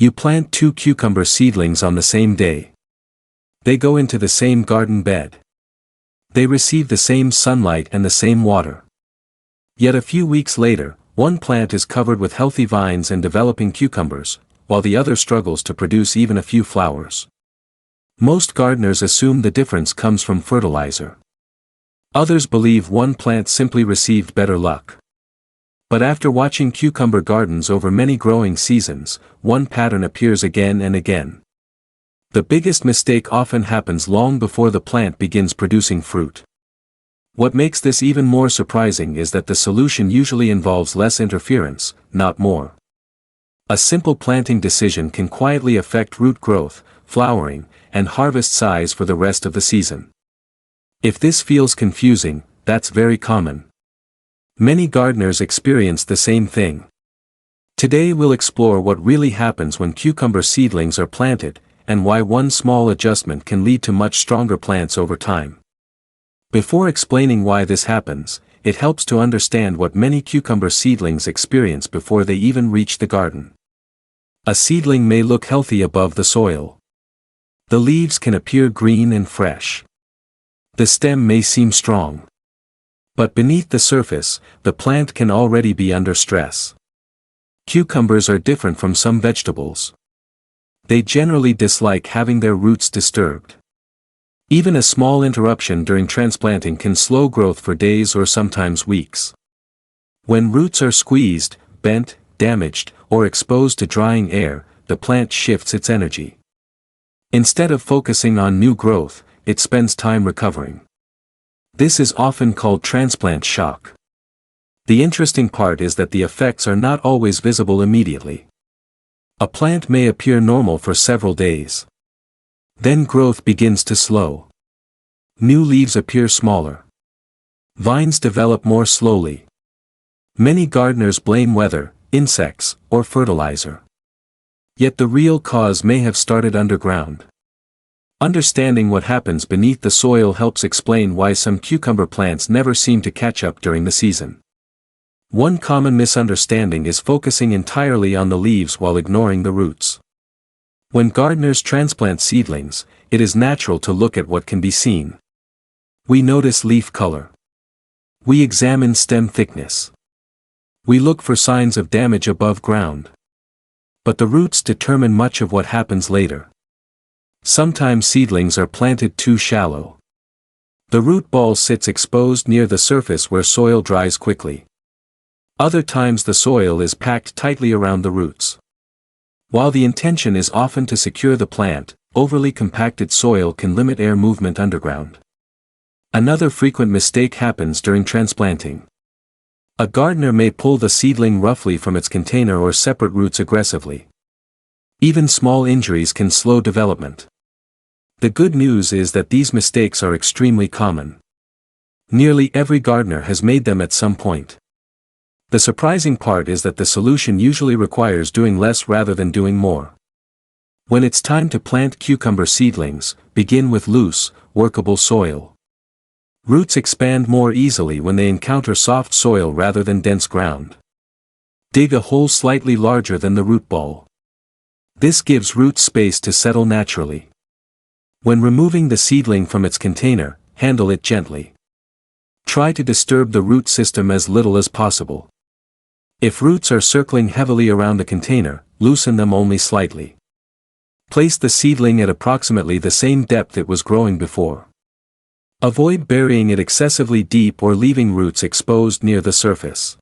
You plant 2 cucumber seedlings on the same day. They go into the same garden bed. They receive the same sunlight and the same water. Yet a few weeks later, one plant is covered with healthy vines and developing cucumbers, while the other struggles to produce even a few flowers. Most gardeners assume the difference comes from fertilizer. Others believe one plant simply received better luck. But after watching cucumber gardens over many growing seasons, one pattern appears again and again. The biggest mistake often happens long before the plant begins producing fruit. What makes this even more surprising is that the solution usually involves less interference, not more. A simple planting decision can quietly affect root growth, flowering, and harvest size for the rest of the season. If this feels confusing, that's very common. Many gardeners experience the same thing. Today we'll explore what really happens when cucumber seedlings are planted, and why one small adjustment can lead to much stronger plants over time. Before explaining why this happens, it helps to understand what many cucumber seedlings experience before they even reach the garden. A seedling may look healthy above the soil. The leaves can appear green and fresh. The stem may seem strong. But beneath the surface, the plant can already be under stress. Cucumbers are different from some vegetables. They generally dislike having their roots disturbed. Even a small interruption during transplanting can slow growth for days or sometimes weeks. When roots are squeezed, bent, damaged, or exposed to drying air, the plant shifts its energy. Instead of focusing on new growth, it spends time recovering. This is often called transplant shock. The interesting part is that the effects are not always visible immediately. A plant may appear normal for several days. Then growth begins to slow. New leaves appear smaller. Vines develop more slowly. Many gardeners blame weather, insects, or fertilizer. Yet the real cause may have started underground. Understanding what happens beneath the soil helps explain why some cucumber plants never seem to catch up during the season. One common misunderstanding is focusing entirely on the leaves while ignoring the roots. When gardeners transplant seedlings, it is natural to look at what can be seen. We notice leaf color. We examine stem thickness. We look for signs of damage above ground. But the roots determine much of what happens later. Sometimes seedlings are planted too shallow. The root ball sits exposed near the surface where soil dries quickly. Other times the soil is packed tightly around the roots. While the intention is often to secure the plant, overly compacted soil can limit air movement underground. Another frequent mistake happens during transplanting. A gardener may pull the seedling roughly from its container or separate roots aggressively. Even small injuries can slow development. The good news is that these mistakes are extremely common. Nearly every gardener has made them at some point. The surprising part is that the solution usually requires doing less rather than doing more. When it's time to plant cucumber seedlings, begin with loose, workable soil. Roots expand more easily when they encounter soft soil rather than dense ground. Dig a hole slightly larger than the root ball. This gives roots space to settle naturally. When removing the seedling from its container, handle it gently. Try to disturb the root system as little as possible. If roots are circling heavily around the container, loosen them only slightly. Place the seedling at approximately the same depth it was growing before. Avoid burying it excessively deep or leaving roots exposed near the surface.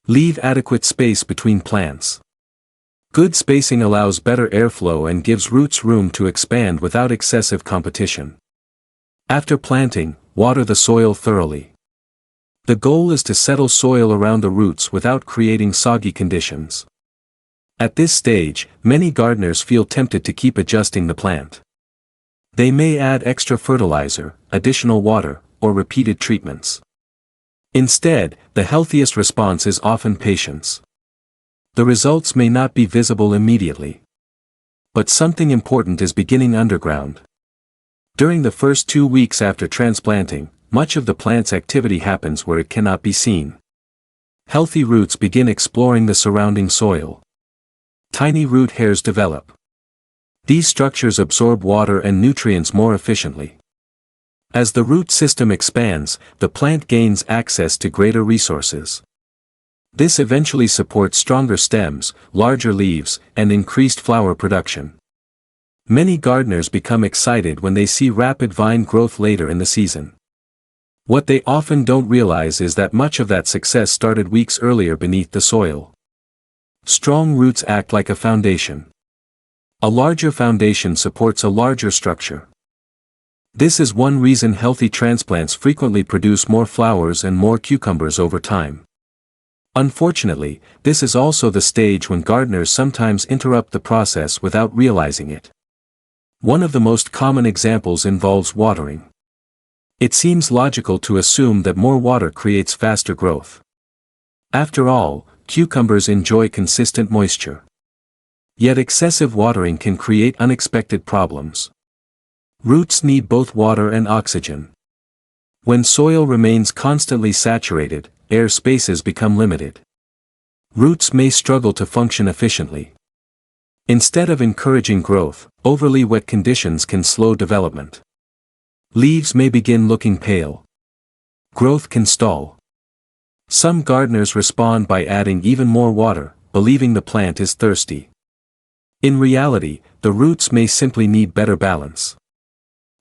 Leave adequate space between plants. Good spacing allows better airflow and gives roots room to expand without excessive competition. After planting, water the soil thoroughly. The goal is to settle soil around the roots without creating soggy conditions. At this stage, many gardeners feel tempted to keep adjusting the plant. They may add extra fertilizer, additional water, or repeated treatments. Instead, the healthiest response is often patience. The results may not be visible immediately. But something important is beginning underground. During the first 2 weeks after transplanting, much of the plant's activity happens where it cannot be seen. Healthy roots begin exploring the surrounding soil. Tiny root hairs develop. These structures absorb water and nutrients more efficiently. As the root system expands, the plant gains access to greater resources. This eventually supports stronger stems, larger leaves, and increased flower production. Many gardeners become excited when they see rapid vine growth later in the season. What they often don't realize is that much of that success started weeks earlier beneath the soil. Strong roots act like a foundation. A larger foundation supports a larger structure. This is one reason healthy transplants frequently produce more flowers and more cucumbers over time. Unfortunately, this is also the stage when gardeners sometimes interrupt the process without realizing it. One of the most common examples involves watering. It seems logical to assume that more water creates faster growth. After all, cucumbers enjoy consistent moisture. Yet excessive watering can create unexpected problems. Roots need both water and oxygen. When soil remains constantly saturated, air spaces become limited. Roots may struggle to function efficiently. Instead of encouraging growth, overly wet conditions can slow development. Leaves may begin looking pale. Growth can stall. Some gardeners respond by adding even more water, believing the plant is thirsty. In reality, the roots may simply need better balance.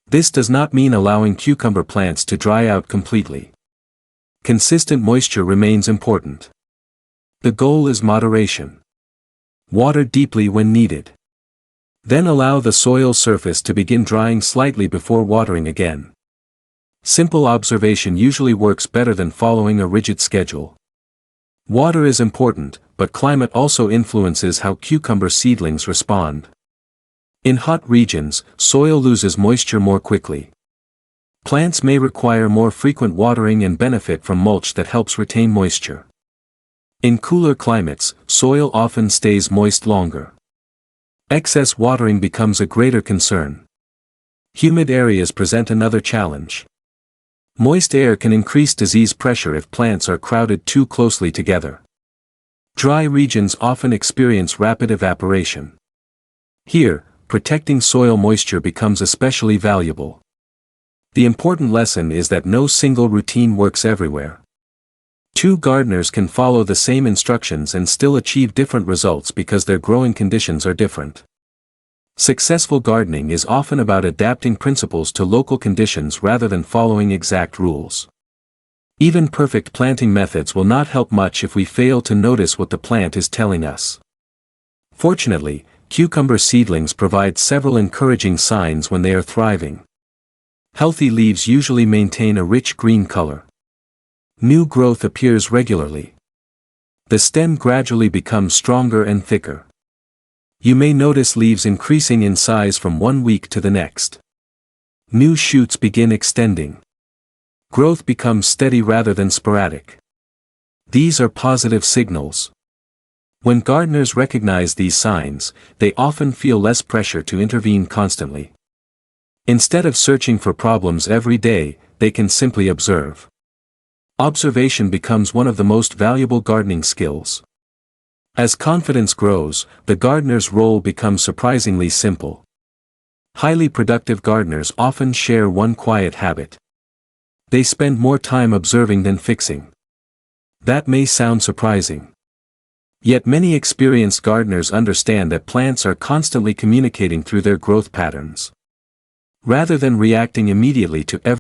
This does not mean allowing cucumber plants to dry out completely. Consistent moisture remains important. The goal is moderation. Water deeply when needed. Then allow the soil surface to begin drying slightly before watering again. Simple observation usually works better than following a rigid schedule. Water is important, but climate also influences how cucumber seedlings respond. In hot regions, soil loses moisture more quickly. Plants may require more frequent watering and benefit from mulch that helps retain moisture. In cooler climates, soil often stays moist longer. Excess watering becomes a greater concern. Humid areas present another challenge. Moist air can increase disease pressure if plants are crowded too closely together. Dry regions often experience rapid evaporation. Here, protecting soil moisture becomes especially valuable. The important lesson is that no single routine works everywhere. Two gardeners can follow the same instructions and still achieve different results because their growing conditions are different. Successful gardening is often about adapting principles to local conditions rather than following exact rules. Even perfect planting methods will not help much if we fail to notice what the plant is telling us. Fortunately, cucumber seedlings provide several encouraging signs when they are thriving. Healthy leaves usually maintain a rich green color. New growth appears regularly. The stem gradually becomes stronger and thicker. You may notice leaves increasing in size from one week to the next. New shoots begin extending. Growth becomes steady rather than sporadic. These are positive signals. When gardeners recognize these signs, they often feel less pressure to intervene constantly. Instead of searching for problems every day, they can simply observe. Observation becomes one of the most valuable gardening skills. As confidence grows, the gardener's role becomes surprisingly simple. Highly productive gardeners often share one quiet habit. They spend more time observing than fixing. That may sound surprising. Yet many experienced gardeners understand that plants are constantly communicating through their growth patterns. Rather than reacting immediately to every